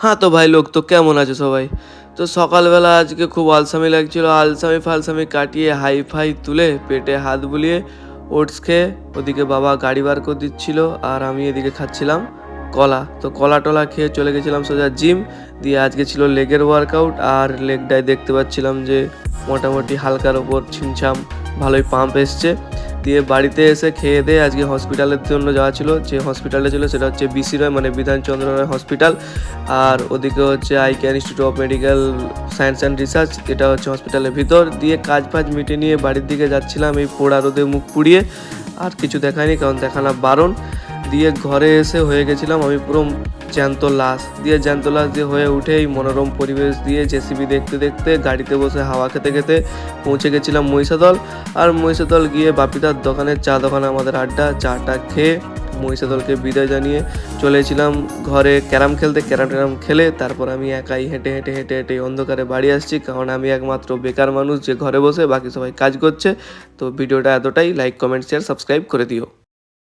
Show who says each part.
Speaker 1: হ্যাঁ, তো ভাই লোক তো কেমন আছে সবাই? তো সকালবেলা আজকে খুব আলসামি লাগছিল। আলসামি-ফালসামি কাটিয়ে হাই-ফাই তুলে পেটে হাত বুলিয়ে ওটস খেয়ে ওদিকে বাবা গাড়ি বার করে দিচ্ছিল আর আমি এদিকে খাচ্ছিলাম কলা। তো কলা-টলা খেয়ে চলে গেছিলাম সোজা জিম। দিয়ে আজকে ছিল লেগের ওয়ার্কআউট আর লেগটায় দেখতে পাচ্ছিলাম যে মোটামুটি হালকার ওপর ছিমছাম ভালোই পাম্প এসছে। দিয়ে বাড়িতে এসে খেয়ে দেয়ে আজকে হসপিটালের জন্য যাওয়া ছিল। যে হসপিটালটা ছিল সেটা হচ্ছে বিসি রয় মানে বিধানচন্দ্র রায় হসপিটাল। আর ওদিকে হচ্ছে eye care institute of medical science and research, এটা হচ্ছে হসপিটালের ভিতর। দিয়ে কাজ ফাজ মিটে নিয়ে বাড়ির দিকে যাচ্ছিলাম এই পোড়া রোদে মুখ পুড়িয়ে। আর কিছু দেখায়নি কারণ দেখানো বারণ। দিয়ে ঘরে এসে হয়ে গেছিলাম আমি পুরো জ্যান্ত লাশ। দিয়ে জ্যান্ত লাশ দিয়ে হয়ে উঠে এই মনোরম পরিবেশ দিয়ে জেসিবি দেখতে দেখতে গাড়িতে বসে হাওয়া খেতে খেতে পৌঁছে গেছিলাম মহিষাদল। আর মহিষাদল গিয়ে বাপিদার দোকানের চা দোকানে আমাদের আড্ডা, চাটা খেয়ে মহিষাদলকে বিদায় জানিয়ে চলেছিলাম ঘরে ক্যারাম খেলতে। ক্যারাম ট্যারাম খেলে তারপর আমি একাই হেঁটে হেঁটে হেঁটে হেঁটে অন্ধকারে বাড়ি আসছি, কারণ আমি একমাত্র বেকার মানুষ যে ঘরে বসে বাকি সবাই কাজ করছে। তো ভিডিওটা এতটাই, লাইক কমেন্ট শেয়ার সাবস্ক্রাইব করে দিও।